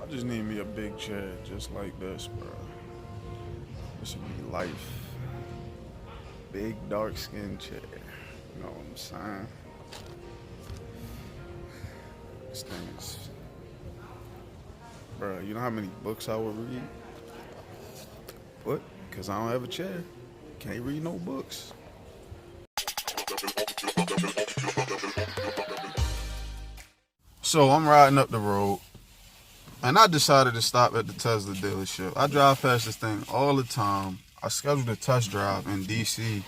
I just need me a big chair just like this, bro. This would be life. Big dark skin chair. You know what I'm saying? This thing is, bro. You know how many books I would read? What? Cause I don't have a chair. Can't read no books. So I'm riding up the road, and I decided to stop at the Tesla dealership. I drive past this thing all the time. I scheduled a test drive in DC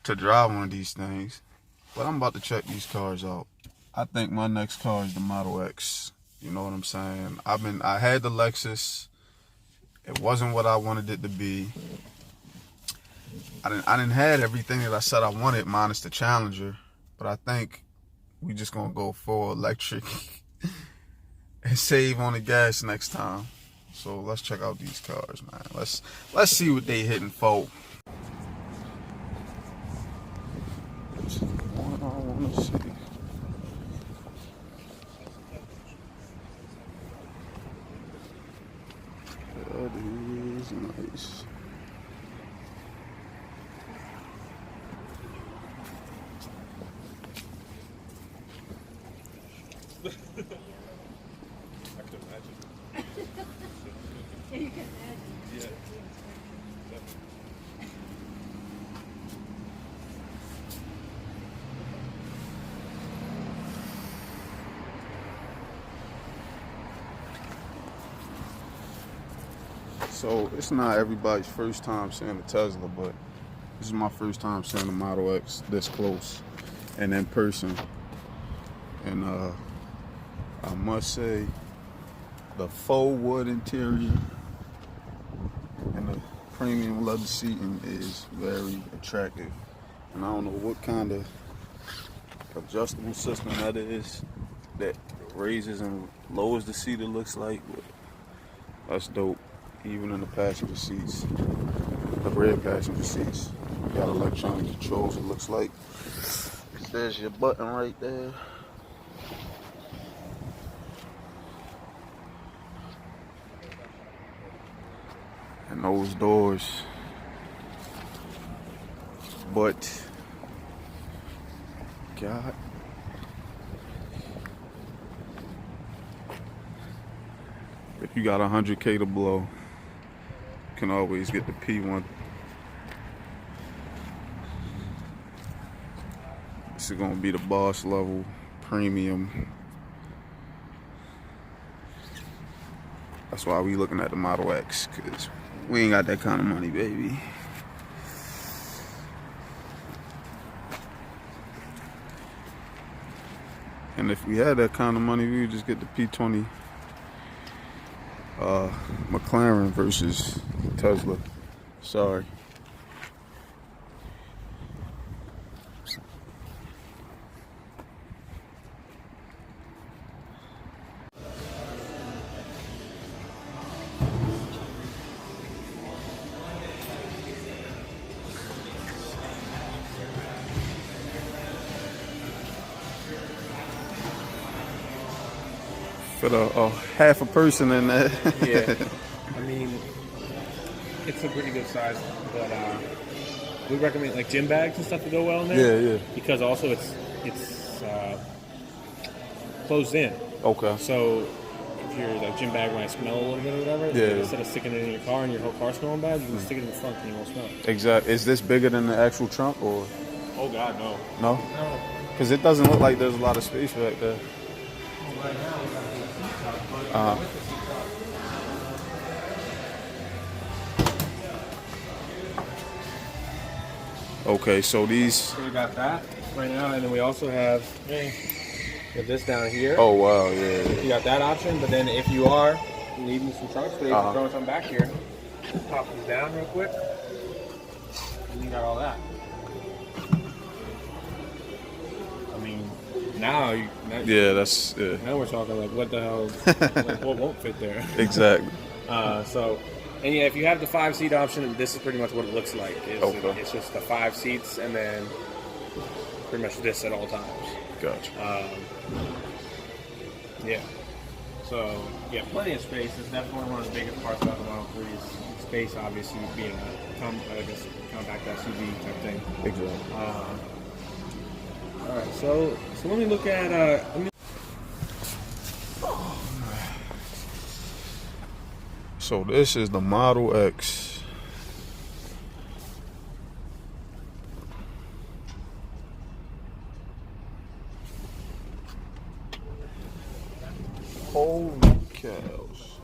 to drive one of these things, but I'm about to check these cars out. I think my next car is the Model X. You know what I'm saying? I had the Lexus. It wasn't what I wanted it to be. I didn't have everything that I said I wanted, minus the Challenger, but I think we just gonna go full electric and save on the gas next time. So let's check out these cars, man. Let's see what they hitting for. This is the one I wanna see. That is nice. I can imagine. Yeah, you can imagine. Yeah. So it's not everybody's first time seeing a Tesla, but this is my first time seeing a Model X this close and in person. And I must say, the faux wood interior and the premium leather seating is very attractive. And I don't know what kind of adjustable system that is that raises and lowers the seat, it looks like, but that's dope. Even in the passenger seats, the rear passenger seats, you got electronic controls, it looks like. There's your button right there. And those doors. But, God. If you got 100K to blow, you can always get the P1. This is gonna be the boss level premium. That's why we looking at the Model X, cause we ain't got that kind of money, baby. And if we had that kind of money, we would just get the P20 McLaren versus Tesla. Sorry. Fit a half a person in there. Yeah. I mean, it's a pretty good size, but we recommend like gym bags and stuff to go well in there. Yeah, yeah. Because also it's closed in. Okay. So if your like gym bag might smell a little bit or whatever, Yeah. instead of sticking it in your car and your whole car smelling bad, you can stick it in the front and you won't smell it. Exactly. Is this bigger than the actual trunk or Oh God, no. no? No. Because it doesn't look like there's a lot of space back there. Right now we got the seat top, but Uh-huh. with the seat top. Okay, so these. So we got that right now, and then we also have this down here. Oh wow, yeah. You got that option, but then if you are needing some trunk space, Uh-huh. throwing some back here, pop these down real quick, and you got all that. I mean, now Yeah, that's yeah. now we're talking like what the hell, like what won't fit there. Exactly. And yeah, if you have the 5-seat option, this is pretty much what it looks like. Okay. It's just the 5 seats, and then pretty much this at all times. Gotcha. Yeah. So yeah, plenty of space. It's definitely one of the biggest parts about the Model 3 is space, obviously being I guess compact SUV type thing. Exactly. All right, so let me look at So this is the Model X. Holy cows.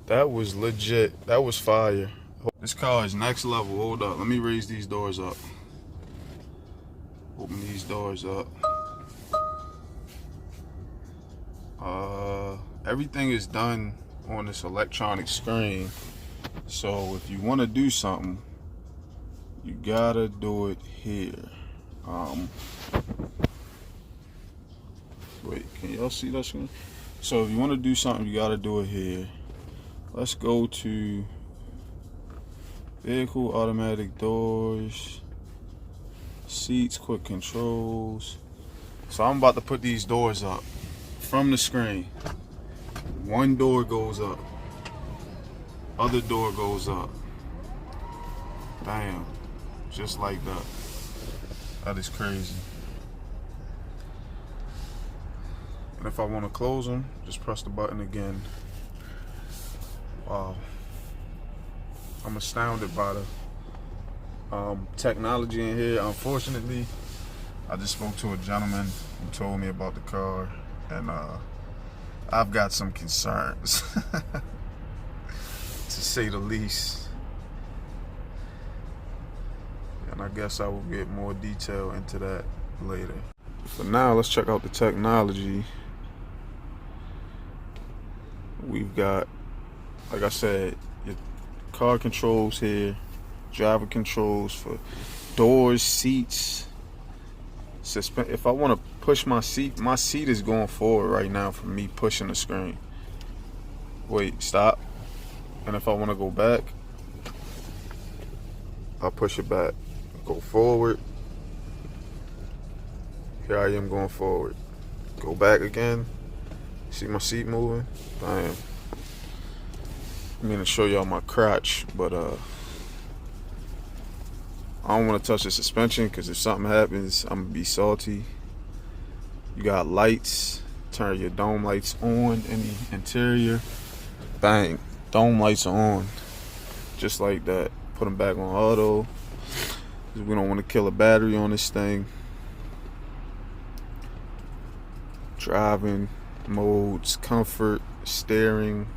That was legit. That was fire. This car is next level. Hold up. Let me raise these doors up. Open these doors up. Everything is done on this electronic screen. So if you want to do something, you gotta do it here. Wait, can y'all see that screen? So if you want to do something, you gotta do it here. Let's go to vehicle, automatic doors, seats, quick controls. So I'm about to put these doors up from the screen. One door goes up, other door goes up. Bam, just like that. That is crazy. And if I want to close them, just press the button again. Wow. I'm astounded by the technology in here. Unfortunately, I just spoke to a gentleman who told me about the car, and I've got some concerns, to say the least. And I guess I will get more detail into that later. For now, let's check out the technology. We've got, like I said, your car controls here, driver controls for doors, seats, if I want to push my seat is going forward right now from me pushing the screen. Wait, stop. And if I want to go back, I'll push it back. Go forward. Here I am going forward. Go back again. See my seat moving? Bam. I'm gonna show y'all my crotch, but I don't want to touch the suspension because if something happens, I'm gonna be salty. You got lights. Turn your dome lights on in the interior. Bang. Dome lights are on. Just like that. Put them back on auto. We don't want to kill a battery on this thing. Driving modes, comfort steering,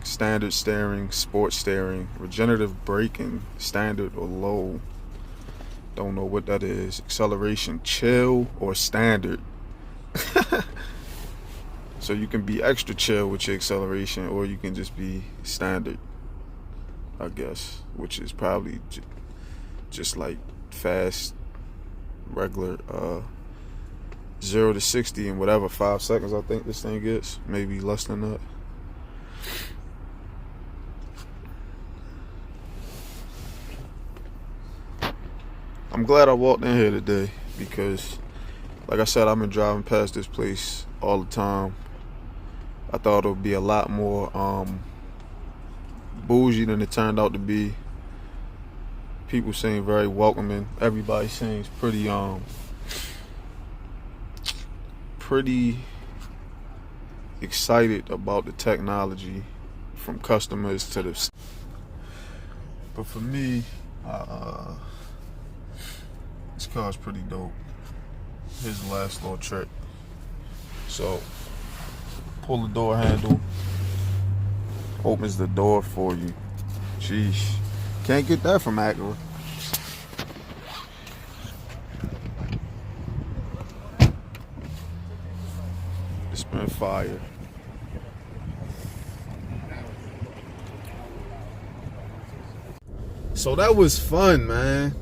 standard steering, sport steering, regenerative braking, standard or low. Don't know what that is. Acceleration, chill or standard. So you can be extra chill with your acceleration, or you can just be standard, I guess, which is probably just like fast, regular, 0 to 60 in whatever 5 seconds I think this thing gets, maybe less than that. I'm glad I walked in here today because, like I said, I've been driving past this place all the time. I thought it would be a lot more bougie than it turned out to be. People seem very welcoming. Everybody seems pretty excited about the technology, from customers to the. But for me, this car's pretty dope. Here's the last little trick. So, pull the door handle, opens the door for you. Sheesh. Can't get that from Acura. It's been fire. So that was fun, man.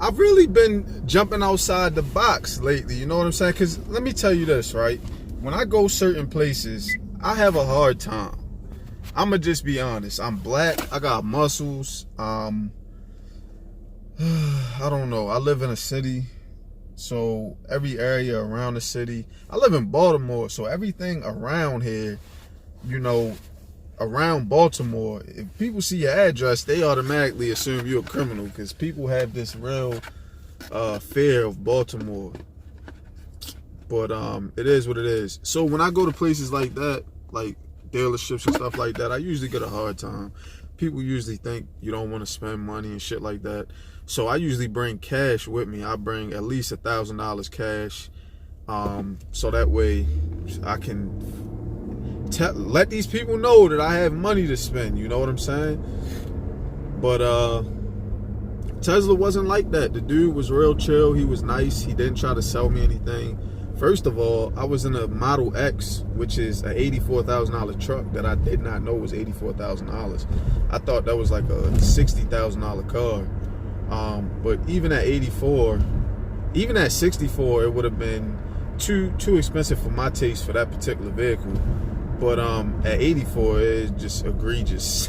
I've really been jumping outside the box lately, you know what I'm saying? Because let me tell you this, right? When I go certain places, I have a hard time. I'ma just be honest. I'm black. I got muscles. I don't know. I live in a city, so every area around the city. I live in Baltimore, so everything around here, you know, around Baltimore, if people see your address, they automatically assume you're a criminal because people have this real fear of Baltimore. But it is what it is. So when I go to places like that, like dealerships and stuff like that, I usually get a hard time. People usually think you don't want to spend money and shit like that. So I usually bring cash with me. I bring at least $1,000 cash. So that way I can let these people know that I have money to spend. You know what I'm saying? But Tesla wasn't like that. The dude was real chill. He was nice. He didn't try to sell me anything. First of all, I was in a Model X, which is an $84,000 truck that I did not know was $84,000. I thought that was like a $60,000 car. But even at 84, even at 64, it would have been too expensive for my taste for that particular vehicle. But at 84, it's just egregious.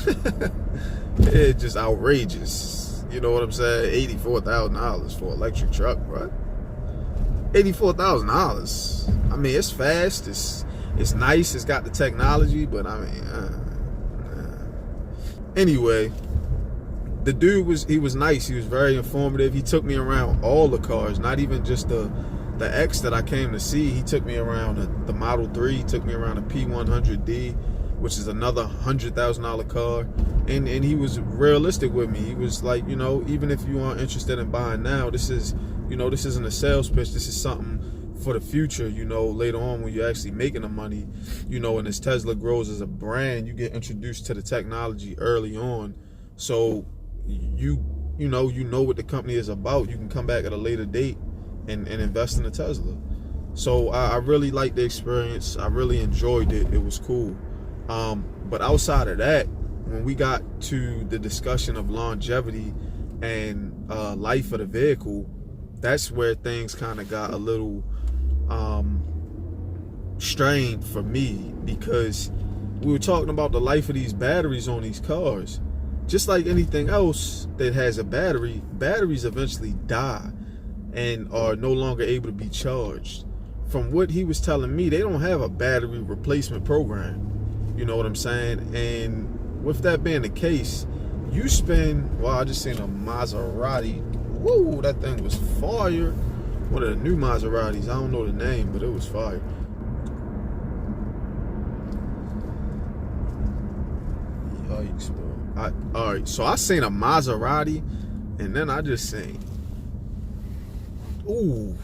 It's just outrageous. You know what I'm saying? $84,000 for an electric truck, right? $84,000. I mean, it's fast. It's nice. It's got the technology, but I mean, anyway, the dude was nice. He was very informative. He took me around all the cars, not even just the X that I came to see. He took me around the Model 3. He took me around the P100D, which is another $100,000 car. And he was realistic with me. He was like, you know, even if you aren't interested in buying now, this isn't a sales pitch. This is something for the future, you know, later on when you're actually making the money, you know, and as Tesla grows as a brand, you get introduced to the technology early on. So you know what the company is about. You can come back at a later date and invest in a Tesla. So I really liked the experience. I really enjoyed it. It was cool. But outside of that, when we got to the discussion of longevity and life of the vehicle, that's where things kind of got a little strained for me, because we were talking about the life of these batteries on these cars. Just like anything else that has a battery, batteries eventually die and are no longer able to be charged. From what he was telling me, they don't have a battery replacement program. You know what I'm saying? And with that being the case, you spend, well, I just seen a Maserati. Whoa, that thing was fire. One of the new Maseratis. I don't know the name, but it was fire. Yikes, bro. All right, so I seen a Maserati, and then I just seen, ooh,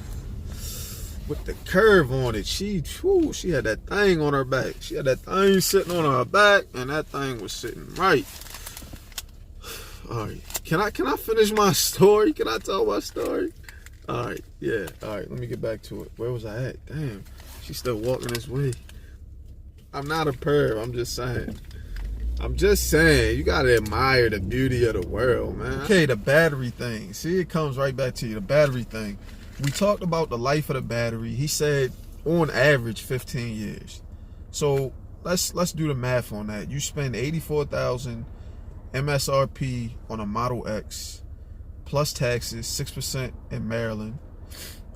with the curve on it. She had that thing on her back. She had that thing sitting on her back, and that thing was sitting right. All right, can I finish my story? Can I tell my story? All right, yeah. All right, let me get back to it. Where was I at? Damn, she's still walking this way. I'm not a perv. I'm just saying. You gotta admire the beauty of the world, man. Okay, the battery thing. See, it comes right back to you. The battery thing. We talked about the life of the battery. He said on average 15 years. So let's do the math on that. You spend $84,000 MSRP on a Model X plus taxes, 6% in Maryland.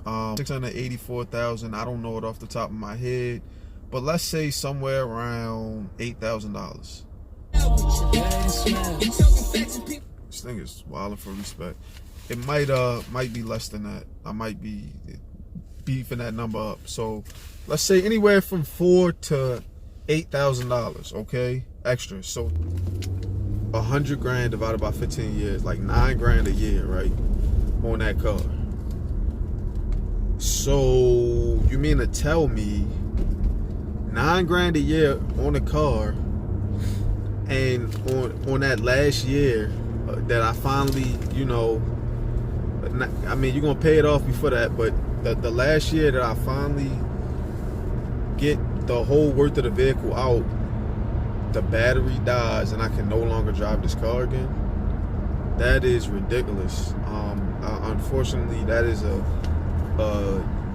$684,000. I don't know it off the top of my head, but let's say somewhere around $8,000. This thing is wilding for respect. It might be less than that. I might be beefing that number up. So let's say anywhere from $4,000 to $8,000, okay, extra. So $100,000 divided by 15 years, like $9,000 a year, right, on that car. So you mean to tell me $9,000 a year on a car, and on that last year that I finally, you know, I mean, you're gonna pay it off before that, but the last year that I finally get the whole worth of the vehicle out, the battery dies and I can no longer drive this car again. That is ridiculous. Unfortunately, that is a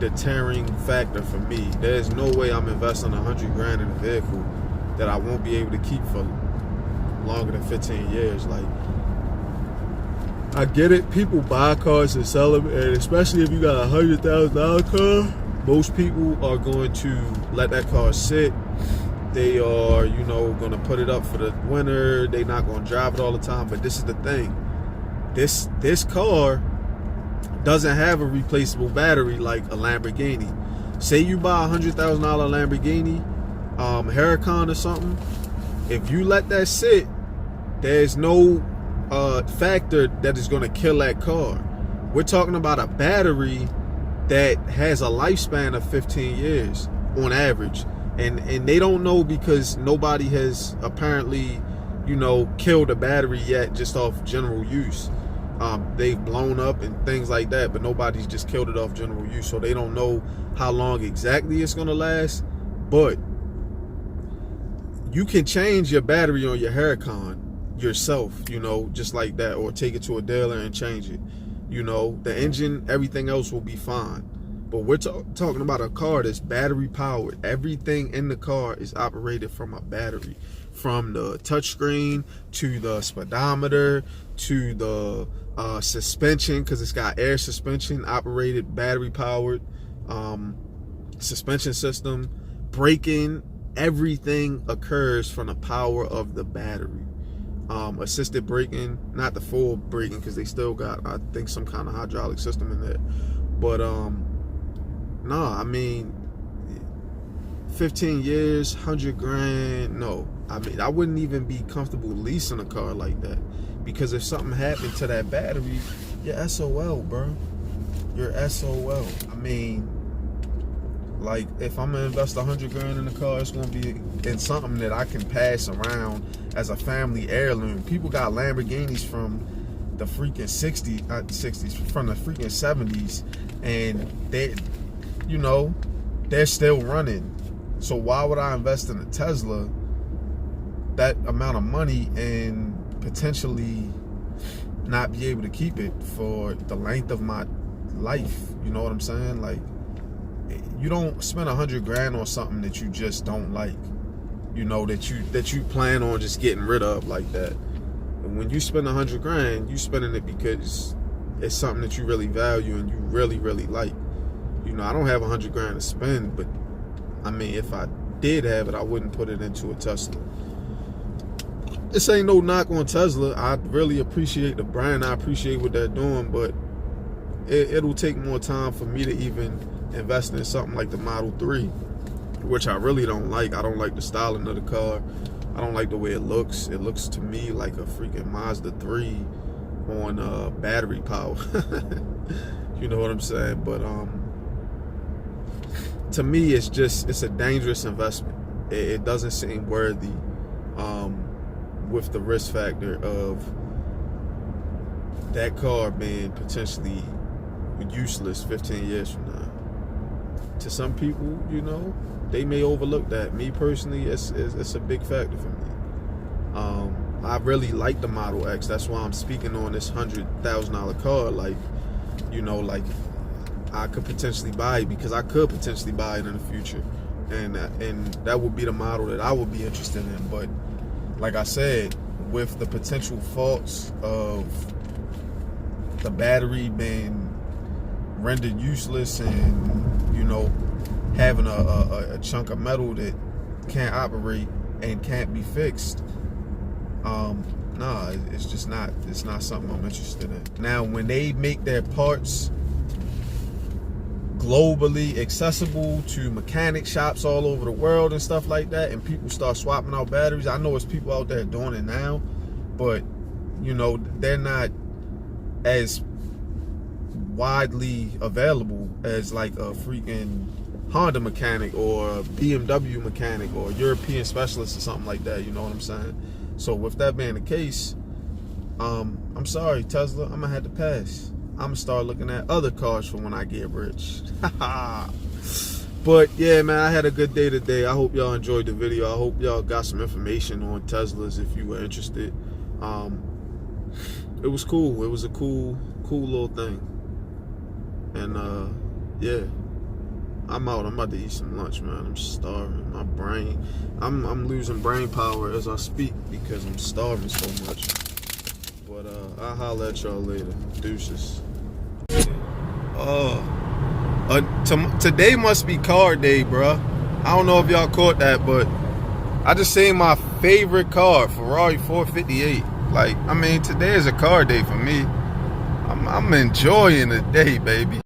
deterring factor for me. There's no way I'm investing $100,000 in a vehicle that I won't be able to keep for longer than 15 years. Like, I get it. People buy cars and sell them, and especially if you got a $100,000 car, most people are going to let that car sit. They are, going to put it up for the winter. They're not going to drive it all the time. But this is the thing. This car doesn't have a replaceable battery like a Lamborghini. Say you buy a $100,000 Lamborghini, Huracan or something. If you let that sit, there's no factor that is going to kill that car. We're talking about a battery that has a lifespan of 15 years on average. And they don't know because nobody has apparently, killed a battery yet just off general use. They've blown up and things like that, but nobody's just killed it off general use. So they don't know how long exactly it's going to last. But you can change your battery on your Huracan yourself, just like that, or take it to a dealer and change it. The engine, everything else will be fine. But we're talking about a car that's battery powered. Everything in the car is operated from a battery, from the touchscreen to the speedometer to the suspension, because it's got air suspension, operated battery powered suspension system, braking. Everything occurs from the power of the battery. Assisted braking, not the full braking, because they still got, I think, some kind of hydraulic system in there. But no, I mean, 15 years, 100 grand, no. I mean, I wouldn't even be comfortable leasing a car like that, because if something happened to that battery, you're SOL, bro. You're SOL. I mean, like, if I'm gonna invest 100 grand in a car, it's gonna be in something that I can pass around as a family heirloom. People got Lamborghinis from the freaking 60s, from the freaking 70s, and they're still running. So why would I invest in a Tesla that amount of money and potentially not be able to keep it for the length of my life? You know what I'm saying? Like, you don't spend 100 grand on something that you just don't like, that you plan on just getting rid of like that. And when you spend 100 grand, you spending it because it's something that you really value and you really, really like. I don't have 100 grand to spend, but I mean, if I did have it, I wouldn't put it into a Tesla. This ain't no knock on Tesla. I really appreciate the brand. I appreciate what they're doing, but it'll take more time for me to even invest in something like the Model 3, which I really don't like. I don't like the styling of the car. I don't like the way it looks. It looks to me like a freaking Mazda 3 on battery power. You know what I'm saying? But to me, it's a dangerous investment. It doesn't seem worthy with the risk factor of that car being potentially useless 15 years from now. To some people, they may overlook that. Me personally, it's a big factor for me. I really like the Model X. That's why I'm speaking on this $100,000 car. Like, like I could potentially buy it, because I could potentially buy it in the future, and that would be the model that I would be interested in. But like I said, with the potential faults of the battery being rendered useless and having a chunk of metal that can't operate and can't be fixed, nah, it's not something I'm interested in. Now, when they make their parts globally accessible to mechanic shops all over the world and stuff like that, and people start swapping out batteries, I know there's people out there doing it now, but they're not as widely available as like a freaking Honda mechanic or a BMW mechanic or European specialist or something like that. You know what I'm saying? So with that being the case, I'm sorry, Tesla, I'm gonna have to pass. I'm gonna start looking at other cars for when I get rich. But yeah, man, I had a good day today. I hope y'all enjoyed the video. I hope y'all got some information on Teslas if you were interested. It was cool. It was a cool little thing. And yeah, I'm out. I'm about to eat some lunch, man. I'm starving. My brain, I'm losing brain power as I speak because I'm starving so much. But But I'll holler at y'all later. Deuces. Today must be car day, bruh. I don't know if y'all caught that, but I just seen my favorite car, Ferrari 458. Like, I mean, today is a car day for me. I'm enjoying the day, baby.